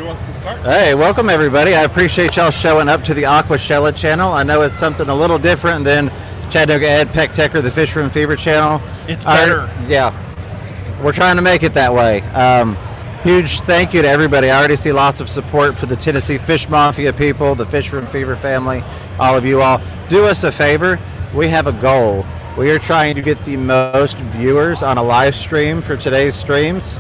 Who wants to start? Hey, welcome everybody. I appreciate y'all showing up to the Aquashella channel. I know it's something a little different than Chattanooga Ed, Pecktec, or the Fisher and Fever channel. It's better. Yeah, we're trying to make it that way. Huge thank you to everybody. I already see lots of support for the Tennessee Fish Mafia people, the Fisher and Fever family, all of you all. Do us a favor. We have a goal. We are trying to get the most viewers on a live stream for today's streams.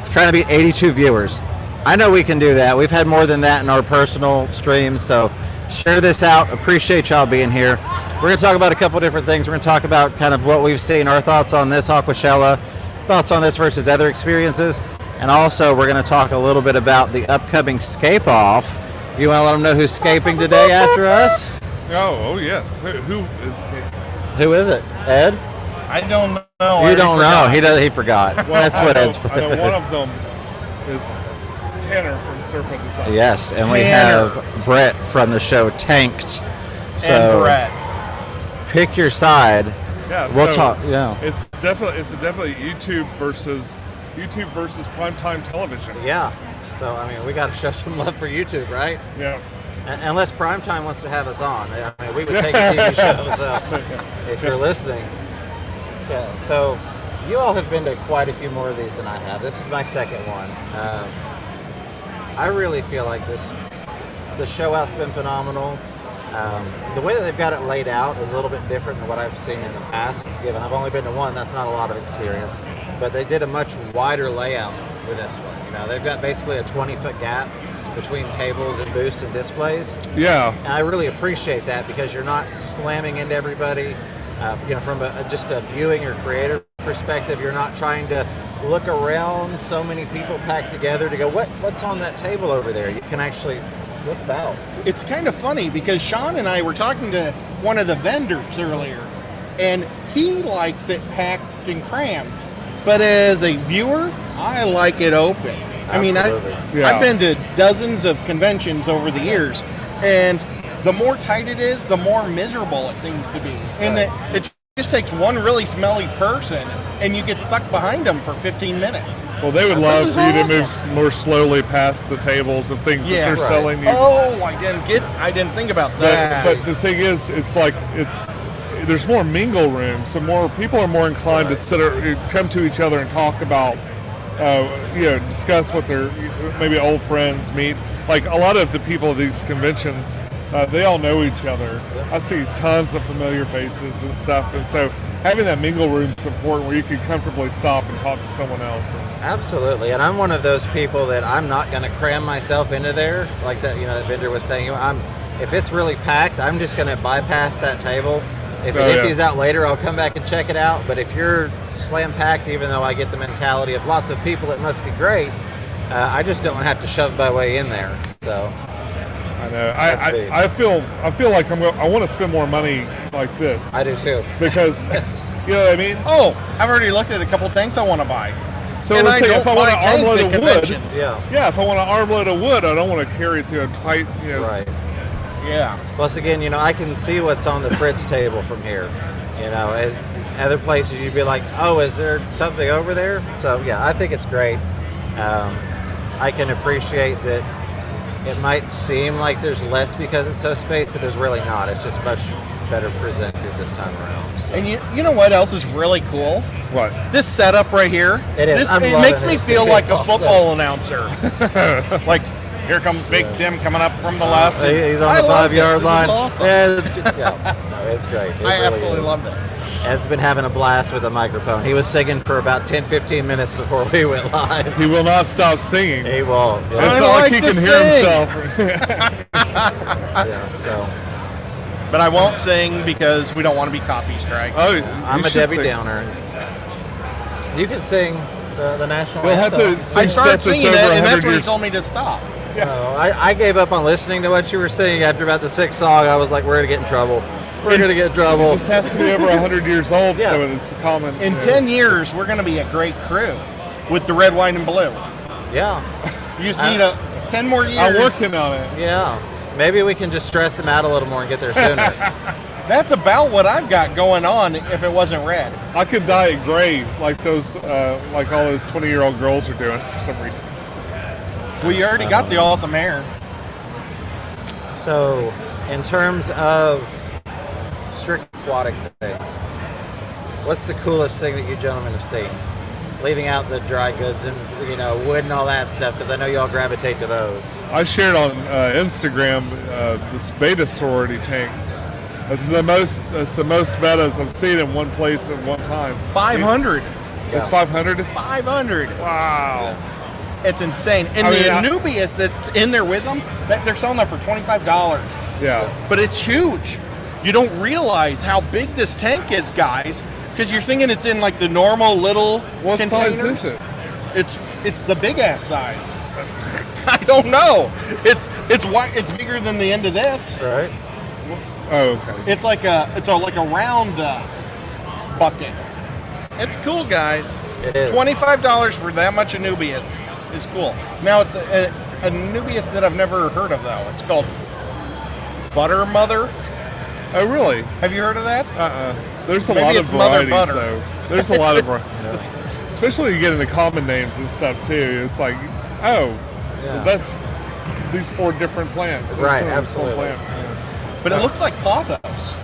Trying to be 82 viewers. I know we can do that. We've had more than that in our personal streams, so share this out. Appreciate y'all being here. We're going to talk about a couple different things. We're going to talk about kind of what we've seen, our thoughts on this Aquashella, thoughts on this versus other experiences, and also we're going to talk a little bit about the upcoming Scape-off. You want to let them know who's scaping today after us? Oh yes. Who is scaping? Who is it? Ed? I don't know. You don't know. He forgot. Well, That's what Ed's for. I know one of them is Tanner from Serpent Design. Yes, and we have Brett from the show Tanked. So And Brett. pick your side. Yeah, We'll so talk. Yeah. It's definitely YouTube versus primetime television. Yeah. So I mean, we got to show some love for YouTube, right? Yeah. Unless Primetime wants to have us on. I mean, we would take a TV show. So if you're listening. Yeah. So you all have been to quite a few more of these than I have. This is my second one. I really feel like the show out's been phenomenal. The way that they've got it laid out is a little bit different than what I've seen in the past. Given I've only been to one, that's not a lot of experience. But they did a much wider layout with this one. You know, they've got basically a 20-foot gap between tables and booths and displays. Yeah. And I really appreciate that because you're not slamming into everybody. You know, from just a viewing or creator perspective, you're not trying to look around so many people packed together to go, what's on that table over there? You can actually look about. It's kind of funny because Sean and I were talking to one of the vendors earlier, and he likes it packed and crammed. But as a viewer, I like it open. I mean, I've been to dozens of conventions over the years, and the more tight it is, the more miserable it seems to be. And it just takes one really smelly person, and you get stuck behind them for 15 minutes. Well, they would love for you to move more slowly past the tables and things that they're selling you. Oh, I didn't think about that. But the thing is, there's more mingle room, so more people are more inclined to come to each other and talk about, discuss what their maybe old friends meet. Like a lot of the people at these conventions, they all know each other. I see tons of familiar faces and stuff, and so having that mingle room is important where you can comfortably stop and talk to someone else. Absolutely, and I'm one of those people that I'm not going to cram myself into there, like that. You know, that vendor was saying. If it's really packed, I'm just going to bypass that table. If it empties out later, I'll come back and check it out. But if you're slam packed, even though I get the mentality of lots of people, it must be great. I just don't have to shove my way in there. So. I know. I feel like I want to spend more money like this. I do too. Because you know what I mean? Oh, I've already looked at a couple tanks I want to buy. So let's say if I want an armload of wood, if I want an armload of wood, I don't want to carry it to a tight, Right. Yeah. Plus, again, I can see what's on the Fritz table from here. At other places you'd be like, oh, is there something over there? So yeah, I think it's great. I can appreciate that. It might seem like there's less because it's so spaced, but there's really not. It's just much better presented this time around. So. And you know what else is really cool? What? This setup right here. It is. It makes me feel like a football announcer. Like, here comes Big Tim coming up from the left. He's on the 5-yard line. This is awesome. It's great. I absolutely love this. Ed's been having a blast with the microphone. He was singing for about 10-15 minutes before we went live. He will not stop singing. He won't. Yeah. It's not like he can hear himself. But I won't sing because we don't want to be copy strike. Oh, I'm a Debbie Downer. You can sing the national anthem. I started singing it, and that's when he told me to stop. Yeah. No, I gave up on listening to what you were singing after about the 6th song. I was like, we're going to get in trouble. We're going to get in trouble. This has to be over 100 years old, so it's common. In 10 years, we're going to be a great crew with the red, white, and blue. Yeah. You just need 10 more years. I'm working on it. Yeah. Maybe we can just stress them out a little more and get there sooner. That's about what I've got going on if it wasn't red. I could dye it gray like those, like all those 20-year-old girls are doing for some reason. Well, you already got the awesome hair. So, in terms of strict aquatic things, what's the coolest thing that you gentlemen have seen? Leaving out the dry goods and wood and all that stuff, because I know you all gravitate to those. I shared on Instagram this beta sorority tank. It's the most betas I've seen in one place at one time. 500. It's 500. 500. Wow. It's insane. And Anubias that's in there with them, they're selling that for $25. Yeah. But it's huge. You don't realize how big this tank is, guys, because you're thinking it's in like the normal little What containers. size is it? It's the big ass size. I don't know. It's white. It's bigger than the end of this. Right. Oh, okay. It's like a round bucket. It's cool, guys. It is. $25 for that much Anubias is cool. Now it's a Anubias that I've never heard of though. It's called Butter Mother. Oh, really? Have you heard of that? There's a Maybe lot of it's Mother varieties, Butter. though. There's a lot of especially you get into common names and stuff too. It's like, that's these 4 different plants. Right, It's absolutely. one plant. But it looks like pothos.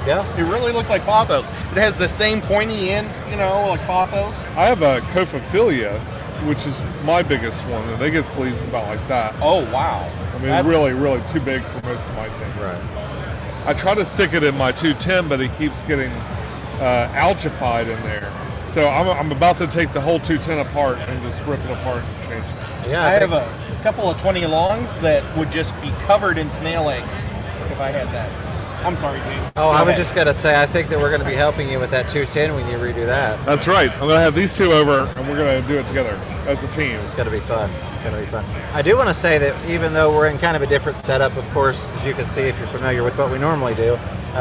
Yeah. It really looks like pothos. It has the same pointy end, like pothos. I have a Cophilia, which is my biggest one, and they get sleeves about like that. Oh, wow. I mean, really, really too big for most of my tanks. Right. I try to stick it in my 210, but it keeps getting algified in there. So I'm about to take the whole 210 apart and just rip it apart and change it. Yeah. I have a couple of 20 longs that would just be covered in snail eggs if I had that. I'm sorry, James. Oh, I was just going to say, I think that we're going to be helping you with that 210 when you redo that. That's right. I'm going to have these 2 over, and we're going to do it together as a team. It's going to be fun. It's going to be fun. I do want to say that even though we're in kind of a different setup, of course, as you can see if you're familiar with what we normally do,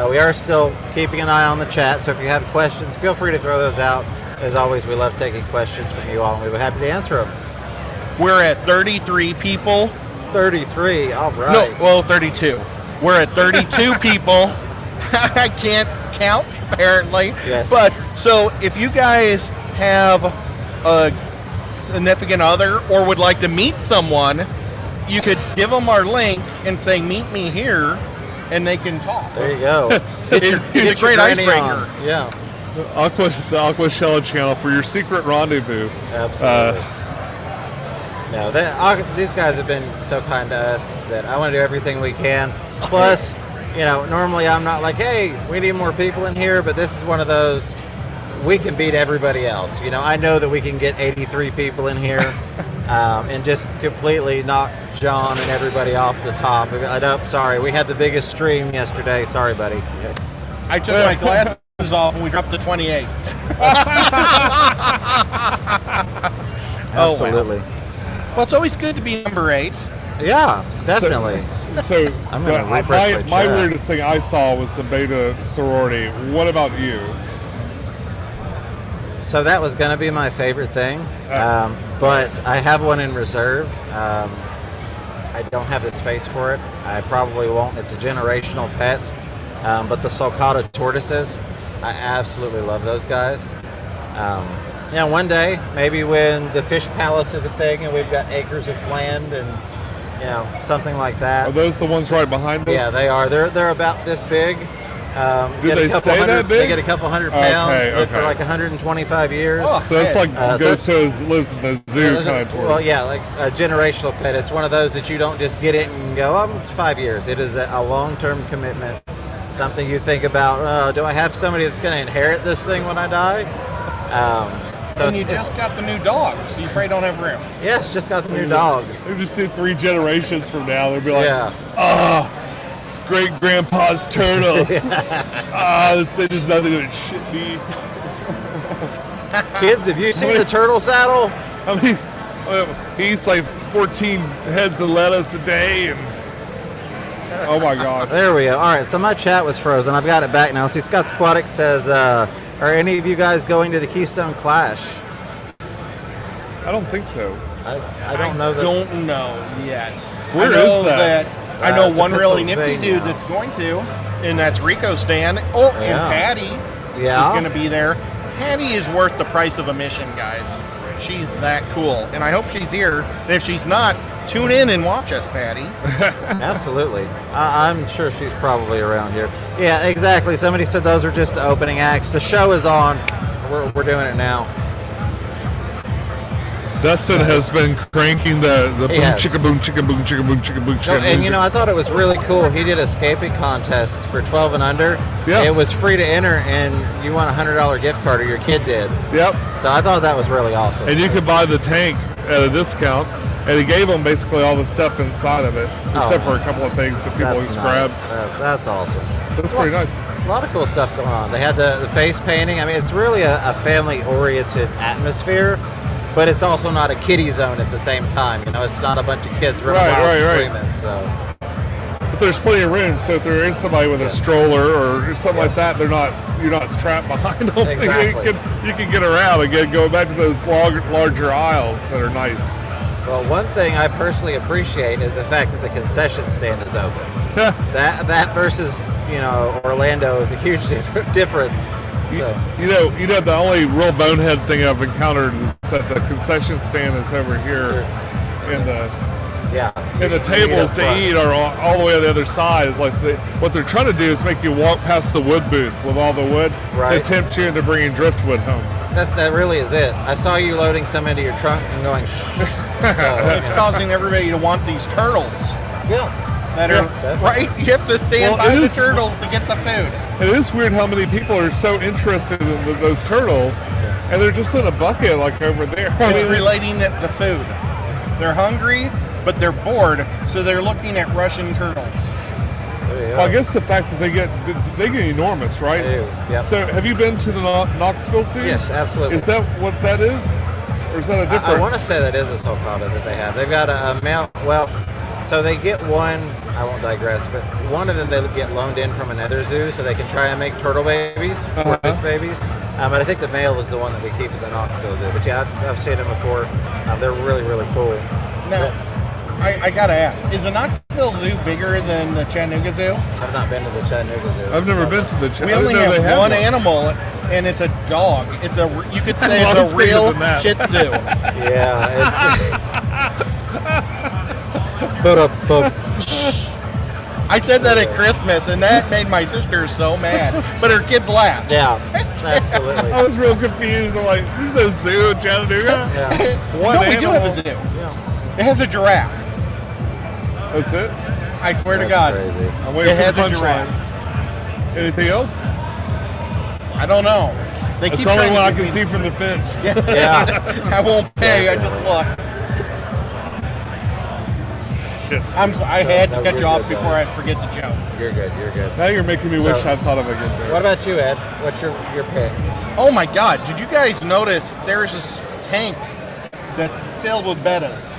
we are still keeping an eye on the chat. So if you have questions, feel free to throw those out. As always, we love taking questions from you all, and we'll be happy to answer them. We're at 33 people. 33, all right. No, well, 32. We're at 32 people. I can't count, apparently. Yes. But, so, if you guys have a significant other or would like to meet someone, you could give them our link and say, meet me here, and they can talk. There you go. It's a great granny icebreaker. on. Yeah. The Aquashella channel for your secret rendezvous. Absolutely. No, these guys have been so kind to us that I want to do everything we can. Plus, normally I'm not like, hey, we need more people in here, but this is one of those, we can beat everybody else. I know that we can get 83 people in here and just completely knock John and everybody off the top. Sorry, we had the biggest stream yesterday. Sorry, buddy. I took my glasses off and we dropped to 28. Absolutely. Well, it's always good to be number 8. Yeah, definitely. So I'm gonna refresh my chat. weirdest thing I saw was the beta sorority. What about you? So that was going to be my favorite thing, but I have one in reserve. I don't have the space for it. I probably won't. It's a generational pet, but the sulcata tortoises, I absolutely love those guys. One day, maybe when the fish palace is a thing and we've got acres of land and something like that. Are those the ones right behind us? Yeah, they are. They're about this big. Do they stay that big? They get a couple hundred pounds. Okay, Live for okay. like 125 years. Oh, So it's like lives in the zoo Those kind are- of tortoise. Well, yeah, like a generational pet. It's one of those that you don't just get it and go, it's 5 years. It is a long-term commitment. Something you think about, do I have somebody that's going to inherit this thing when I die? And you just got the new dog, so you probably don't have room. Yes, just got the new dog. They just see 3 generations from now. They'll be like, Yeah. it's great grandpa's turtle. This thing is nothing but shit me. Kids, have you seen the turtle saddle? I mean, he eats like 14 heads of lettuce a day, and oh my god. There we go. All right, so my chat was frozen. I've got it back now. See, Scott's Aquatic says, are any of you guys going to the Keystone Clash? I don't think so. I don't know that. Don't know yet. Where I know is that? I know It's in one really nifty Pennsylvania. dude that's going to, and that's Rico Stan. Oh, and Yeah. Patty Yeah. is going to be there. Patty is worth the price of admission, guys. She's that cool, and I hope she's here. And if she's not, tune in and watch us, Patty. Absolutely. I'm sure she's probably around here. Yeah, exactly. Somebody said those are just the opening acts. The show is on. We're doing it now. Dustin has been cranking the boom chicka boom chicka boom chicka boom chicka boom chicka. And you know, I thought it was really cool. He did a Scape-off contest for 12 and under. Yeah. It was free to enter, and you won a $100 gift card, or your kid did. Yep. So I thought that was really awesome. And you could buy the tank at a discount, and he gave them basically all the stuff inside of it, except for a couple of things that people just grab. That's awesome. That's pretty nice. A lot of cool stuff going on. They had the face painting. I mean, it's really a family-oriented atmosphere, but it's also not a kiddie zone at the same time. You know, it's not a bunch of kids running wild screaming. So. But there's plenty of room, so if there is somebody with a stroller or something like that, you're not strapped behind them. Exactly. You can get around again, going back to those larger aisles that are nice. Well, one thing I personally appreciate is the fact that the concession stand is open. that versus, you know, Orlando is a huge difference. So. You know, the only real bonehead thing I've encountered is that the concession stand is over here, and the tables to eat are all the way on the other side. Is like what they're trying to do is make you walk past the wood booth with all the wood to tempt you into bringing driftwood home. That really is it. I saw you loading some into your trunk and going shh. So, it's causing everybody to want these turtles. Yeah. That are right. You have to stand by the turtles to get the food. It is weird how many people are so interested in those turtles, and they're just in a bucket like over there. It's relating it to food. They're hungry, but they're bored, so they're looking at Russian turtles. Well, I guess the fact that they get enormous, right? They do, yep. So, have you been to the Knoxville Zoo? Yes, absolutely. Is that what that is, or is that a different? I want to say that is a sulcata that they have. They've got a male. Well, so they get one. I won't digress, but one of them they get loaned in from another zoo, so they can try and make turtle babies, tortoise babies. But I think the male is the one that we keep at the Knoxville Zoo. But yeah, I've seen them before. They're really, really cool. Now, I gotta ask: is the Knoxville Zoo bigger than the Chattanooga Zoo? I've not been to the Chattanooga Zoo. I've never been to the Chattanooga. We only have one animal, and it's a dog. You could say it's a real Shih Tzu. Yeah, I said that at Christmas, and that made my sister so mad. But her kids laughed. Yeah, absolutely. I was real confused. I'm like, there's no zoo in Chattanooga? Yeah. We do have a zoo. Yeah. It has a giraffe. That's it? I swear That's to God. crazy. I'm waiting It for the has a punchline. giraffe. Anything else? I don't know. They That's keep the only trying one I to can give me- see from the fence. Yeah. I won't pay. I just look. Shit. I had to No, cut you're you off good, before buddy. I forget the joke. You're good. You're good. Now you're making me So- wish I'd thought of a good joke. What about you, Ed? What's your pick? Oh my God! Did you guys notice there's this tank that's filled with bettas?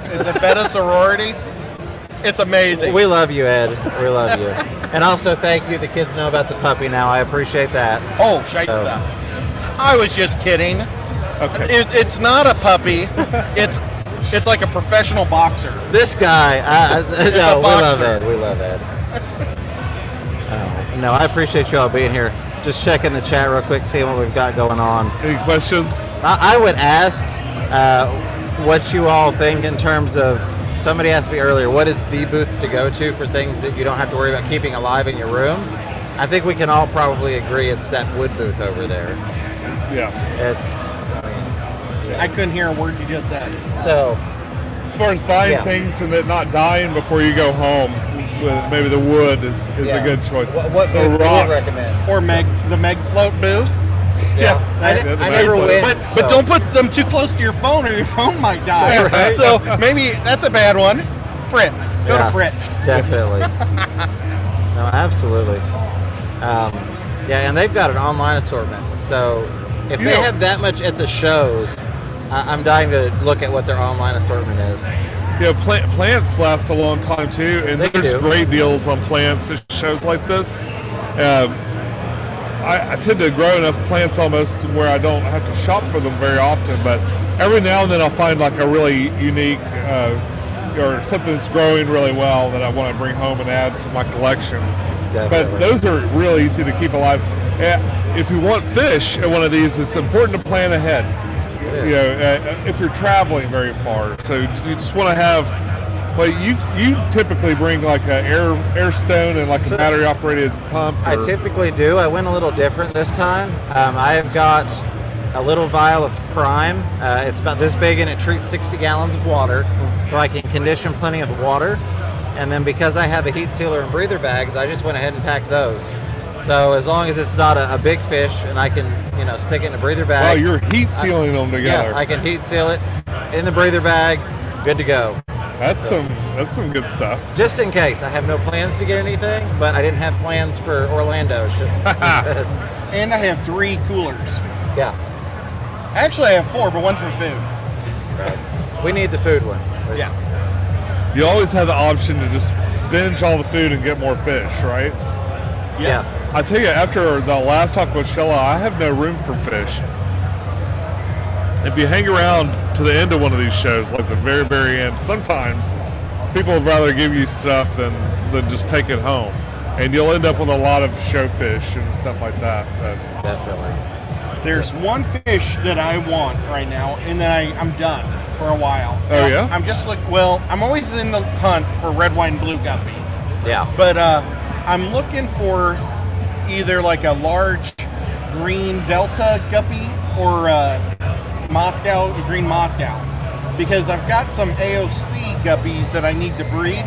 It's a betta sorority. It's amazing. We love you, Ed. We love you. And also, thank you. The kids know about the puppy now. I appreciate that. Oh, Shiesta. I was just kidding. Okay. It's not a puppy. It's like a professional boxer. This guy, no, we love boxer. Ed. We love Ed. No, I appreciate you all being here. Just checking the chat real quick, seeing what we've got going on. Any questions? I would ask what you all think in terms of, somebody asked me earlier, what is the booth to go to for things that you don't have to worry about keeping alive in your room? I think we can all probably agree it's that wood booth over there. Yeah. It's, I couldn't hear a word you just said. so, As far as buying Yeah. things and it not dying before you go home, maybe the wood is yeah. a good choice. What Or booth do you rocks. recommend? Or the Meg float booth. Yeah. I never win. But don't put them too close to your phone or your phone might die. Right. So maybe that's a bad one. Fritz. Go Yeah. to Fritz. Definitely. No, absolutely. Yeah, and they've got an online assortment. So if You they know- have that much at the shows, I'm dying to look at what their online assortment is. Yeah, plants last a long time too, and They there's do. great deals on plants at shows like this. I tend to grow enough plants almost where I don't have to shop for them very often, but every now and then I'll find like a really unique or something that's growing really well that I want to bring home and add to my collection. Definitely. But those are really easy to keep alive. If you want fish at one of these, it's important to plan ahead. is. You know, if you're traveling very far. So you just want to have. Well, you typically bring like an air stone and like a battery operated pump. I typically do. I went a little different this time. I have got a little vial of Prime. It's about this big and it treats 60 gallons of water, so I can condition plenty of water. And then because I have a heat sealer and breather bags, I just went ahead and packed those. So as long as it's not a big fish and I can, stick it in a breather bag. Wow, you're heat sealing them together. Yeah, I can heat seal it in the breather bag. Good to go. That's some good stuff. Just in case. I have no plans to get anything, but I didn't have plans for Orlando. And I have 3 coolers. Yeah. Actually, I have 4, but one's for food. Right. We need the food one. Yes. You always have the option to just binge all the food and get more fish, right? Yes. Yeah. I tell you, after the last Aquachella, I have no room for fish. If you hang around to the end of one of these shows, like the very, very end, sometimes people would rather give you stuff than just take it home. And you'll end up with a lot of show fish and stuff like that. But Definitely. There's one fish that I want right now, and then I'm done for a while. Oh, yeah? I'm just I'm always in the hunt for red, white, and blue guppies. Yeah. But I'm looking for either like a large green Delta guppy or green Moscow, because I've got some AOC guppies that I need to breed,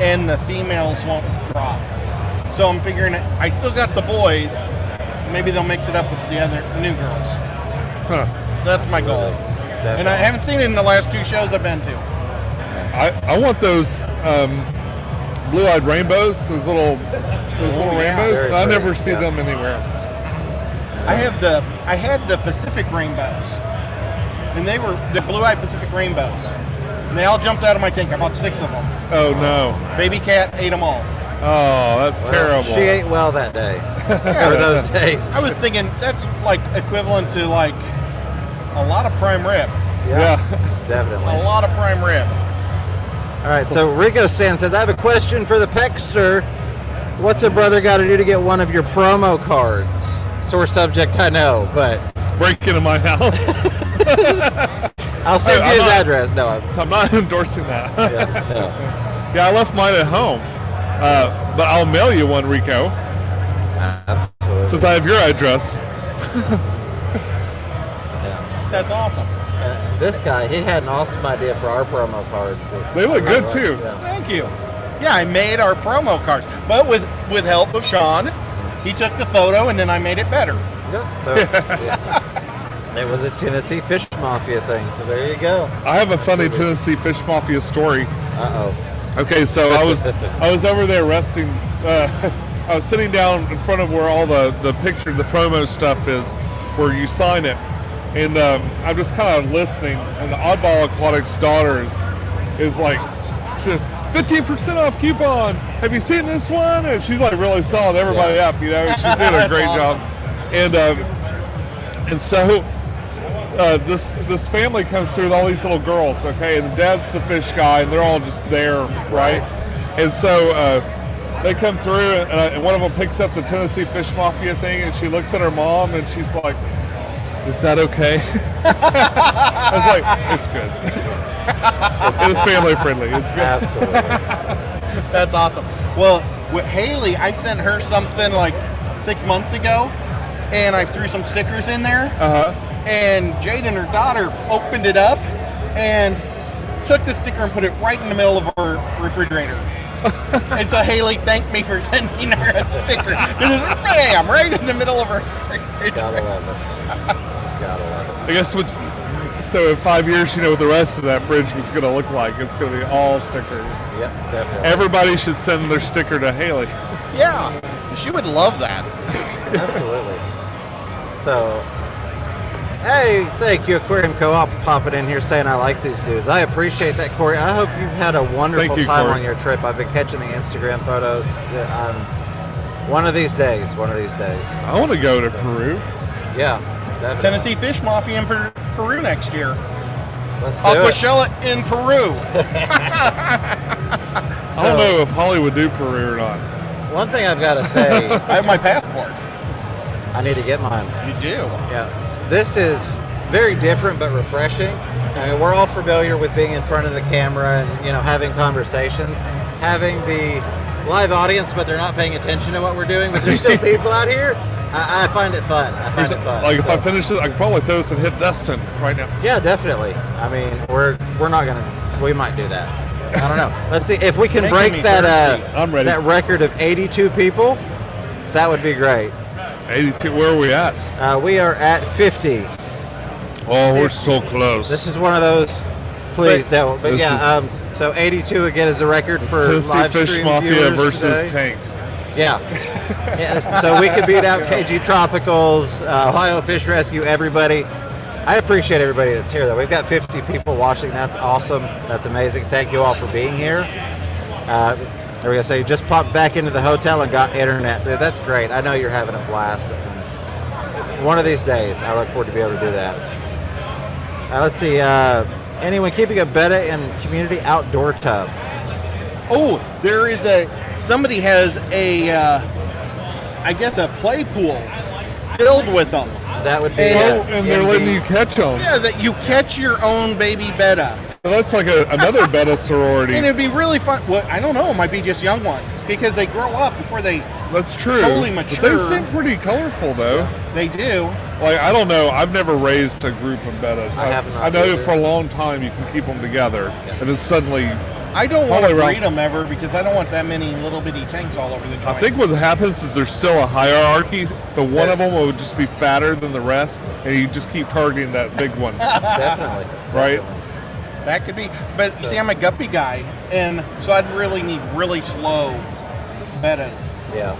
and the females won't drop. So I'm figuring I still got the boys. Maybe they'll mix it up with the other new girls. huh. So that's my goal. Definitely. And I haven't seen it in the last 2 shows I've been to. I want those blue-eyed rainbows, those little yeah. rainbows. Very I pretty, never see yeah. them anywhere. I had the Pacific rainbows, and they were the blue-eyed Pacific rainbows, and they all jumped out of my tank. I bought 6 of them. Oh no! Baby cat ate them all. Oh, that's terrible. She ate well that day. Or those days. I was thinking that's like equivalent to like a lot of prime rib. Yeah. Definitely. A lot of prime rib. All right, so Rico Stan says, I have a question for the Peckster. What's a brother got to do to get one of your promo cards? Sore subject, I know, but Break into my house. I'll send you his address. No, I'm not endorsing that. yeah, Yeah, I left mine at home, but I'll mail you one, Rico, absolutely. since I have your address. Yeah. That's awesome. This guy, he had an awesome idea for our promo cards. They look good too. Yeah. Thank you. Yeah, I made our promo cards, but with help of Sean. He took the photo and then I made it better. Yeah, so yeah. It was a Tennessee Fish Mafia thing, so there you go. I have a funny Tennessee Fish Mafia story. Uh-oh. Okay, so I was over there resting. I was sitting down in front of where all the picture, the promo stuff is, where you sign it, and I'm just kind of listening. And the Oddball Aquatic's daughters is like, 15% off coupon. Have you seen this one? And she's like really selling everybody up. You know, she's doing a great awesome. job. And so this family comes through with all these little girls, okay, and the dad's the fish guy, and they're all just there, right? And so they come through, and one of them picks up the Tennessee Fish Mafia thing, and she looks at her mom, and she's like, "Is that okay?" I was like, "It's good. It is family friendly. It's good." Absolutely. That's awesome. Well, with Haley, I sent her something like 6 months ago, and I threw some stickers in there. And Jade and her daughter opened it up and took the sticker and put it right in the middle of her refrigerator. And so Haley thanked me for sending her a sticker. Bam! Right in the middle of her refrigerator. Gotta love it. Gotta love it. I guess so in 5 years, you know what the rest of that fridge was going to look like. It's going to be all stickers. Yep, definitely. Everybody should send their sticker to Haley. Yeah, she would love that. Absolutely. So, hey, thank you, Aquarium Co-op, popping in here saying I like these dudes. I appreciate that, Corey. I hope you've had a wonderful Thank you, time Corey. on your trip. I've been catching the Instagram photos. One of these days. I want to go to Peru. Yeah, definitely. Tennessee Fish Mafia in Peru next year. Let's do it. Aquashella in Peru. I don't know if Holly would do Peru or not. One thing I've got to say, I have my passport. I need to get mine. You do. Yeah, this is very different but refreshing. I mean, we're all familiar with being in front of the camera and having conversations, having the live audience, but they're not paying attention to what we're doing. But there's still people out here. I find it fun. Like if I finish this, I could probably throw this and hit Dustin right now. Yeah, definitely. I mean, we're not gonna. We might do that. I don't know. Let's see if we can break that I'm ready. that record of 82 people. That would be great. 82. Where are we at? We are at 50. Oh, we're so close. This is one of those. Please, no, but yeah. So 82 again is the record for Tennessee live Fish stream Mafia viewers versus today. Tanked. Yeah. Yeah. So we could beat out KG Tropicals, Ohio Fish Rescue, everybody. I appreciate everybody that's here, though. We've got 50 people watching. That's awesome. That's amazing. Thank you all for being here. There we go. So you just popped back into the hotel and got internet. Dude, that's great. I know you're having a blast. One of these days, I look forward to be able to do that. Let's see. Anyone keeping a betta and community outdoor tub? Oh, there is somebody has I guess a play pool filled with them. That would be. And they're letting you catch them. Yeah, that you catch your own baby betta. So that's like another betta sorority. And it'd be really fun. Well, I don't know. It might be just young ones because they grow up before they. That's true. Totally But mature. they seem pretty colorful, though. They do. Like, I don't know. I've never raised a group of bettas. I have not I know either. for a long time you can keep them together, and then suddenly. I don't want to Probably breed them ever because I don't want that many little bitty tanks all over the joint. I think what happens is there's still a hierarchy, but one of them will just be fatter than the rest, and you just keep targeting that big one, Definitely. right? that could be. But see, I'm a guppy guy, and so I'd really need really slow bettas. Yeah.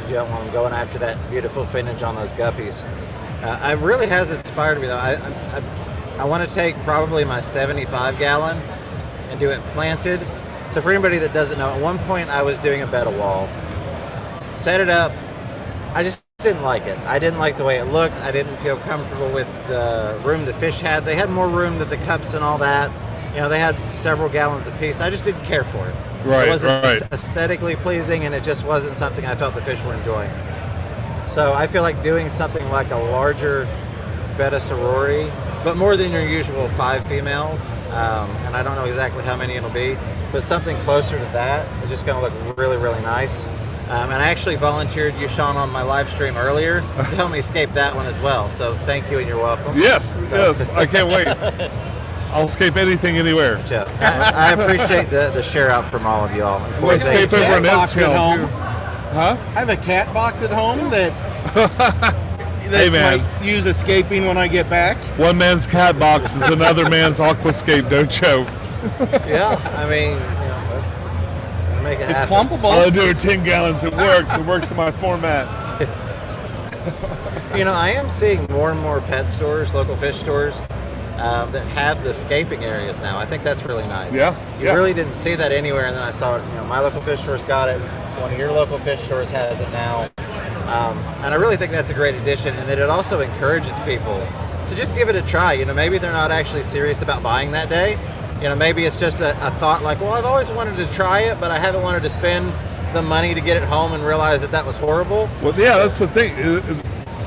You don't want them going after that beautiful finish on those guppies. It really has inspired me, though. I want to take probably my 75 gallon and do it planted. So for anybody that doesn't know, at one point I was doing a betta wall, set it up. I just didn't like it. I didn't like the way it looked. I didn't feel comfortable with the room the fish had. They had more room than the cups and all that. They had several gallons apiece. I just didn't care for it. Right, It wasn't right. aesthetically pleasing, and it just wasn't something I felt the fish were enjoying. So I feel like doing something like a larger betta sorority, but more than your usual 5 females, and I don't know exactly how many it'll be, but something closer to that is just going to look really, really nice. And I actually volunteered you, Sean, on my live stream earlier to help me escape that one as well. So thank you, and you're welcome. Yes, yes. I can't wait. I'll escape anything, anywhere. So, I appreciate the share out from all of you all. We'll escape over an box at channel, home. too. Huh? I have a cat box at home that Hey, man. might use escaping when I get back. One man's cat box is another man's aquascape, don't choke. Yeah, I mean, let's make it It's happen. All I plumpable. do are 10 gallons. It works. It works in my format. I am seeing more and more pet stores, local fish stores, that have the scaping areas now. I think that's really nice. Yeah, You yeah. really didn't see that anywhere, and then I saw it. My local fish store's got it. One of your local fish stores has it now. And I really think that's a great addition, and that it also encourages people to just give it a try. Maybe they're not actually serious about buying that day. Maybe it's just a thought like, well, I've always wanted to try it, but I haven't wanted to spend the money to get it home and realize that was horrible. Well, yeah, that's the thing.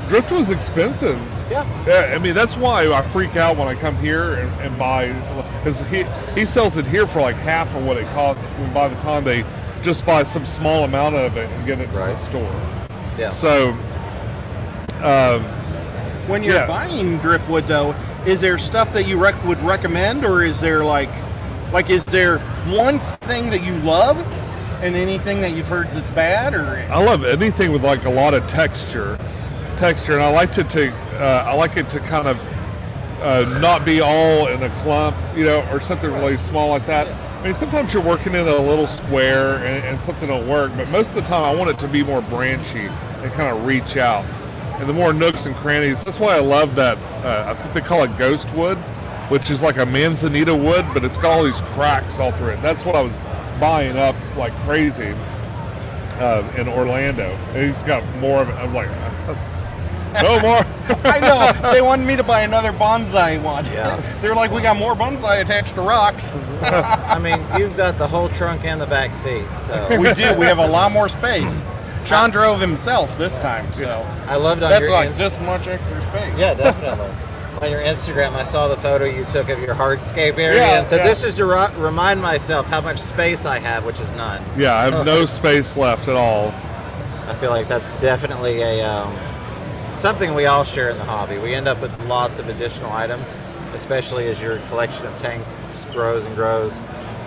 Driftwood's expensive. Yeah. Yeah, I mean, that's why I freak out when I come here and buy, because he sells it here for like half of what it costs when by the time they just buy some small amount of it and get it to the Right. store. Yeah. So, When you're Yeah. buying driftwood, though, is there stuff that you would recommend, or is there like is there one thing that you love, and anything that you've heard that's bad, or? I love anything with like a lot of texture, and I like it to kind of not be all in a clump, or something really small like that. I mean, sometimes you're working in a little square and something will work, but most of the time I want it to be more branchy and kind of reach out. And the more nooks and crannies, that's why I love that, I think they call it ghost wood, which is like a manzanita wood, but it's got all these cracks all through it. That's what I was buying up like crazy in Orlando. And he's got more of it. I was like, no more. I know, they wanted me to buy another bonsai one. Yeah. They're like, we got more bonsai attached to rocks. I mean, you've got the whole trunk and the back seat, so We do, we have a lot more space. Sean drove himself this time, so I loved on that's your like Insta- this much extra space. Yeah, definitely. on your Instagram, I saw the photo you took of your hardscape area, Yeah, and so yeah. this is to remind myself how much space I have, which is none. Yeah, I have no space left at all. I feel like that's definitely a something we all share in the hobby. We end up with lots of additional items, especially as your collection of tanks grows and grows.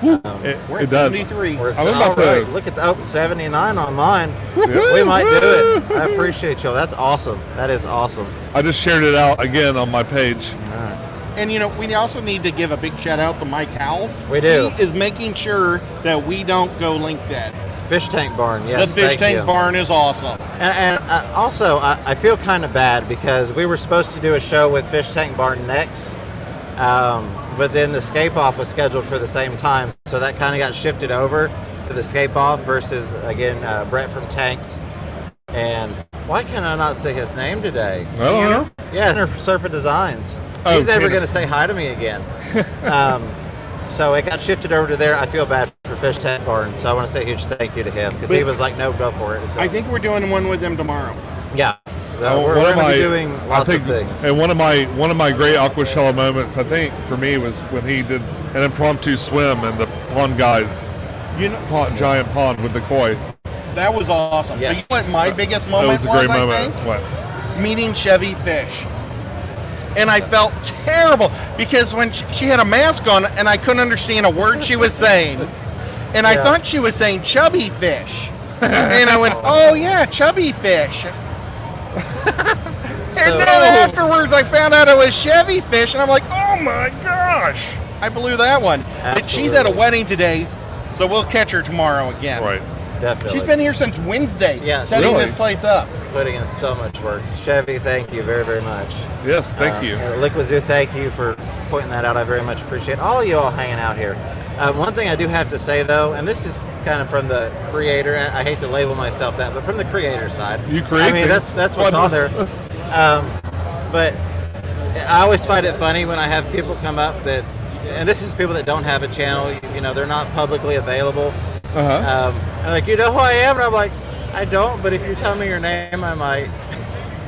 We're It at does. 73. We're I'm all about to- right. Look at the 79 on mine. Woo-hoo, We might do it. woo-hoo. I appreciate you. That's awesome. That is awesome. I just shared it out again on my page. And we also need to give a big shout out to Mike Howell. We do. He is making sure that we don't go link dead. Fish tank barn. Yes, the fish thank tank you. barn is awesome. And also, I feel kind of bad because we were supposed to do a show with Fish Tank Barn next, but then the Scape-off was scheduled for the same time, so that kind of got shifted over to the Scape-off versus, again, Brett from Tanked. And why can I not say his name today? I don't know. Yeah, Tanner from Serpent Designs. Oh, He's never Tanner. going to say hi to me again. So it got shifted over to there. I feel bad for Fish Tank Barn, so I want to say a huge thank you to him because he was like, no, go for it. So, I think we're doing one with them tomorrow. yeah. Oh, We're one of going to my- be doing I lots think, of things. And one of my great Aquashella moments, I think, for me was when he did an impromptu swim and the pond guys, giant pond with the koi. That was awesome. Yes. But you know what my biggest That moment was a great I moment. think? What? Meeting Chevy Fish. And I felt terrible because when she had a mask on and I couldn't understand a word she was saying. And I Yeah. thought she was saying chubby fish. And I went, oh yeah, chubby fish. And So- then afterwards I found out it was Chevy Fish and I'm like, oh my gosh. I blew that one. But she's at a Absolutely. wedding today, so we'll catch her tomorrow again. Right. Definitely. She's been here since Wednesday, Yeah, setting really? this place up. putting in so much work. Chevy, thank you very, very much. Yes, thank you. Liquid Zoo, thank you for pointing that out. I very much appreciate all of you all hanging out here. One thing I do have to say, though, and this is kind of from the creator, I hate to label myself that, but from the creator side. You create I mean, things. that's what's on there. But I always find it funny when I have people come up that, and this is people that don't have a channel, you know, they're not publicly available. Uh-huh. And like, you know who I am? And I'm like, I don't, but if you tell me your name, I might.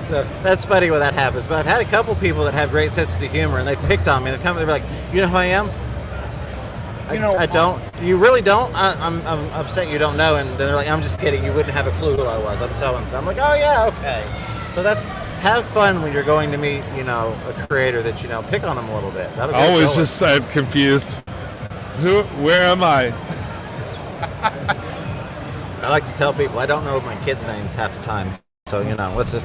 So that's funny when that happens. But I've had a couple people that have great sense of humor, and they've picked on me. They come, they're like, you know who I am? I don't. You really don't? I'm upset you don't know. And they're like, I'm just kidding. You wouldn't have a clue who I was. I'm so and so. I'm like, oh yeah, okay. So have fun when you're going to meet, you know, a creator that you know. Pick on them a little bit. That'll get I always going. just said confused. Where am I? I like to tell people I don't know my kids' names half the time. So you know, what's it?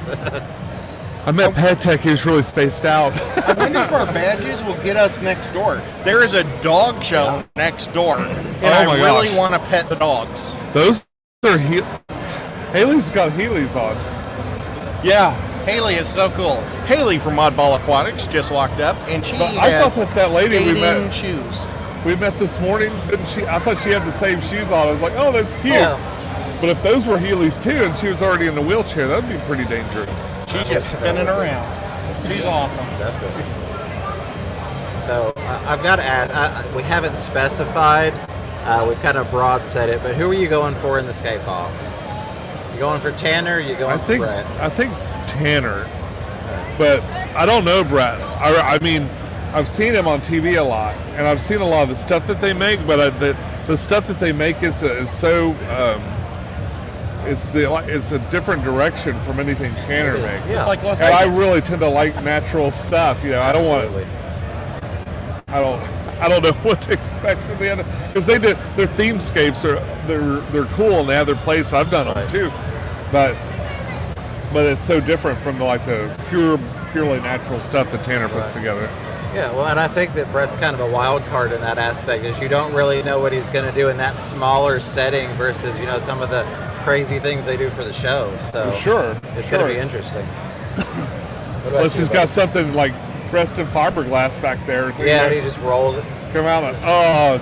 I met pecktec. He was really spaced out. I wonder if our badges will get us next door. There is a dog show next door, and Oh my I really gosh. want to pet the dogs. Those are Haley's got Heelys on. Yeah, Haley is so cool. Haley from Oddball Aquatics just walked up, and she But I has thought that lady we skating met- shoes. We met this morning, didn't she? I thought she had the same shoes on. I was like, oh, that's cute. Yeah. But if those were Heelys too, and she was already in the wheelchair, that would be pretty dangerous. She's just spinning around. She's awesome. Definitely. So I've got to ask. We haven't specified. We've kind of broad said it, but who are you going for in the Scape-off? You going for Tanner? Or you going for Brett? I think Tanner, but I don't know Brett. I mean, I've seen him on TV a lot, and I've seen a lot of the stuff that they make. But the stuff that they make is so it's a different direction from anything Tanner makes. Yeah. It's like Las And I Vegas. really tend to like natural stuff. You know, I don't want. Absolutely. I don't know what to expect from the other, because they did their themescapes they're cool and they have their place. I've done them too, but it's so different from the purely natural stuff that Tanner puts together. Yeah, well, and I think that Brett's kind of a wild card in that aspect, is you don't really know what he's going to do in that smaller setting versus, you know, some of the crazy things they do for the show. So Sure, it's sure. going to be interesting. What about Unless you, he's buddy? got something like pressed in fiberglass back there. So Yeah, and you he just rolls it. come out and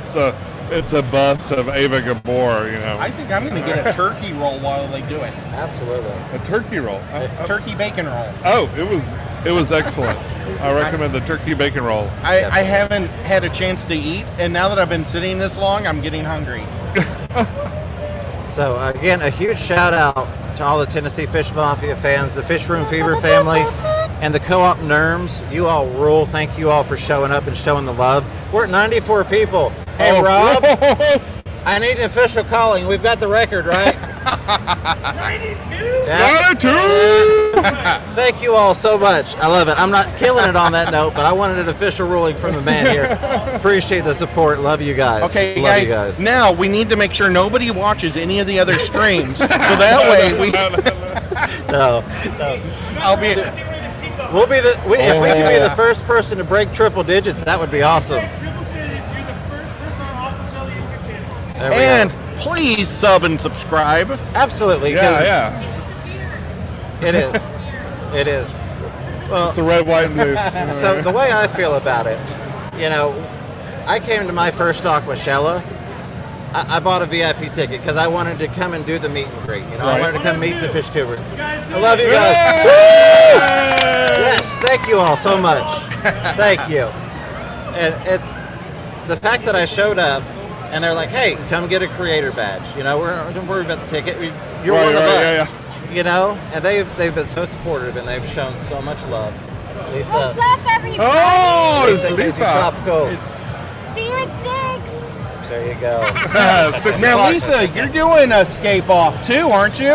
it's a bust of Ava Gabor. You know, I think I'm going to get a turkey roll while they do it. Absolutely. a turkey roll. Turkey bacon roll. Oh, it was excellent. I recommend the turkey bacon roll. I haven't had a chance to eat, and now that I've been sitting this long, I'm getting hungry. So again, a huge shout out to all the Tennessee Fish Mafia fans, the Fish Room Fever family. And the co-op Nerms, you all rule. Thank you all for showing up and showing the love. We're at 94 people. Hey, Rob, I need an official calling. We've got the record, right? 92? 92! Thank you all so much. I love it. I'm not killing it on that note, but I wanted an official ruling from the man here. Appreciate the support. Love you guys. Okay, love guys, you guys. now we need to make sure nobody watches any of the other streams. So that way we... No. I'll be... We'll be if we can be the first person to break triple digits, that would be awesome. Triple digits, you're the first person on Aquashella YouTube channel. There we And go. please sub and subscribe. Absolutely. 'Cause Yeah. It is. It is. Well, It's the red, white, and blue. so the way I feel about it, I came to my first Aquashella. I bought a VIP ticket because I wanted to come and do the meet and greet. I Right. wanted to come meet the fish tubers. Guys, I love you guys. Yay! Yes, thank you all so much. Thank you. And it's the fact that I showed up and they're like, "Hey, come get a creator badge." Don't worry about the ticket. You're Right, one of right, us. And they've been so supportive and they've shown so much love. Lisa, What's up, everybody? Oh, it's Lisa, Casey Lisa. Tropicals. See you at 6. There you go. 6 Now, o'clock. Lisa, you're doing a Scape-off too, aren't you?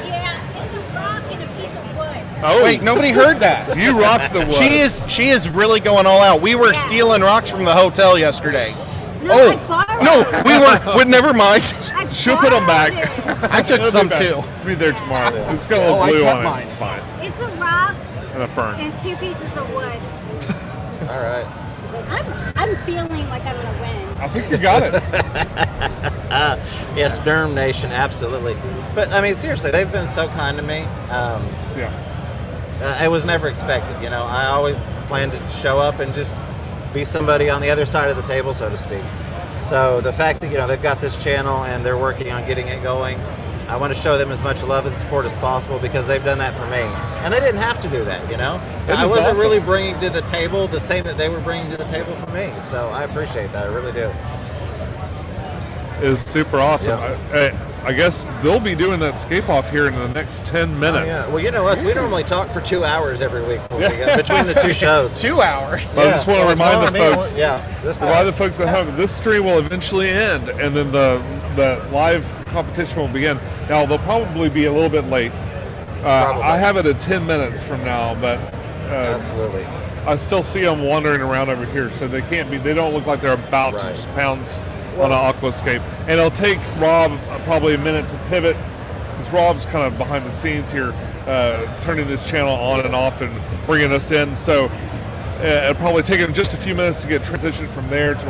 Yeah, it's a rock and a piece of wood. Oh, Wait, nobody heard that. you rock the wood. She is really going all out. We were stealing rocks from the hotel yesterday. No, I borrowed No, it. we weren't. Would never mind. I She'll put 'em borrowed back. it. I took It'll some be back. too. Be there tomorrow. It's got a Oh, little I blue kept on mine. it. It's fine. It's a rock And a fern. and 2 pieces of wood. All right. I'm feeling like I'm gonna win. I think you got it. Yes, Derm Nation, absolutely. But I mean, seriously, they've been so kind to me. Yeah. It was never expected. I always planned to show up and just be somebody on the other side of the table, so to speak. So the fact that they've got this channel and they're working on getting it going, I want to show them as much love and support as possible because they've done that for me, and they didn't have to do that. I is wasn't awesome. really bringing to the table the same that they were bringing to the table for me. So I appreciate that. I really do. Is super awesome. I guess they'll be doing that Scape-off here in the next 10 minutes. Yeah. Well, us, we normally talk for 2 hours every week between the two shows. 2 hours. But I just want to remind the folks, This a lot of the folks at home, this stream will eventually end, and then the live competition will begin. Now, they'll probably be a little bit late. Probably. I have it at 10 minutes from now, but Absolutely. I still see them wandering around over here, so they can't be. They don't look like they're about to Right. just pounce on an aquascape. And it'll take Rob probably a minute to pivot, because Rob's kind of behind the scenes here, turning this channel on and off and bringing us in. So it'll probably take him just a few minutes to get transitioned from there to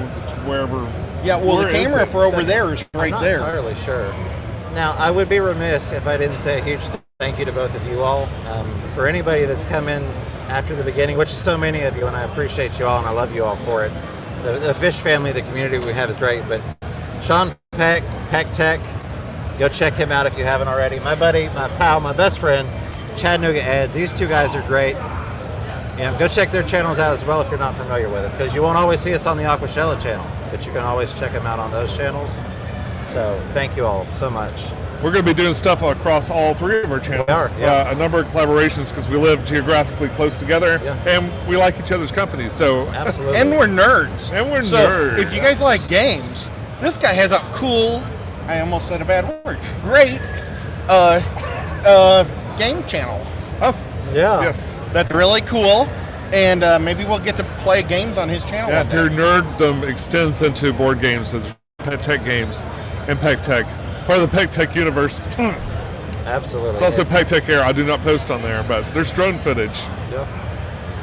wherever. Yeah, well, Where the is camera it? for over there is right I'm not there. entirely sure. Now, I would be remiss if I didn't say a huge thank you to both of you all. For anybody that's come in after the beginning, which is so many of you, and I appreciate you all, and I love you all for it. The fish family, the community we have is great, but Sean Peck, pecktec, go check him out if you haven't already. My buddy, my pal, my best friend, Chattanooga Ed, these two guys are great. Go check their channels out as well if you're not familiar with them, because you won't always see us on the Aquashella channel, but you can always check them out on those channels. So thank you all so much. We're going to be doing stuff across all three of our channels. We are, yeah. A number of collaborations because we live geographically close together, Yeah. and we like each other's company. So Absolutely. And we're nerds. And we're so nerds. If you guys like games, this guy has a cool, I almost said a bad word, great game channel. oh yeah. yes. That's really cool. And maybe we'll get to play games on his channel. Yeah, one if your day. nerddom extends into board games, there's pecktec games and pecktec, part of the pecktec universe. Absolutely. It's also pecktec Air. I do not post on there, but there's drone footage. Yeah.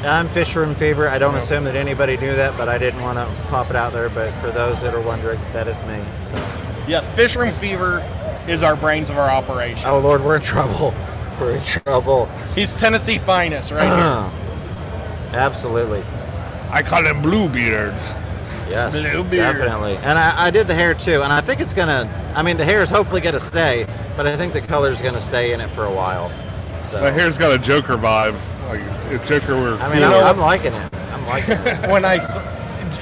I'm Fish Room Fever. I don't assume that anybody knew that, but I didn't want to pop it out there. But for those that are wondering, that is me. So, Yes, Fish Room Fever is our brains of our operation. oh Lord, we're in trouble. We're in trouble. He's Tennessee finest right here. Absolutely. I call them bluebeards. Yes, Bluebeard. definitely. And I did the hair too, and I think it's gonna. I mean, the hair is hopefully gonna stay, but I think the color's gonna stay in it for a while. So The hair's got a Joker vibe. Like if Joker were. I mean, You know- I'm liking it. I'm liking it. When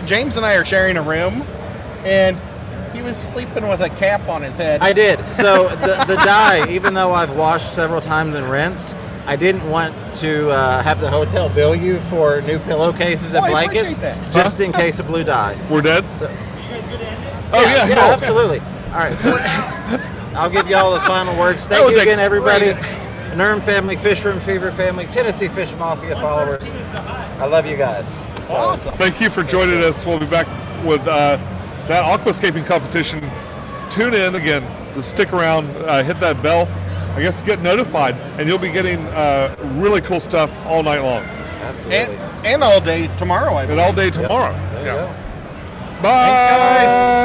James and I are sharing a room, and he was sleeping with a cap on his head. I did. So the dye, even though I've washed several times and rinsed, I didn't want to have the hotel bill you for new pillowcases and Oh, I blankets, appreciate that. just in case of blue dye. We're dead. So, Oh yeah, yeah, no. absolutely. All right, so I'll give you all the final words. That Thank was you a again, everybody. great- Nern family, Fish Room Fever family, Tennessee Fish Mafia followers. I love you guys. So, Awesome. Thank you for joining us. We'll be back with that aquascaping competition. Tune in again. Just stick around. Hit that bell. I guess get notified, and you'll be getting really cool stuff all night long Absolutely. And all day tomorrow, I and believe. all day tomorrow. There you go. Bye. Thanks, guys.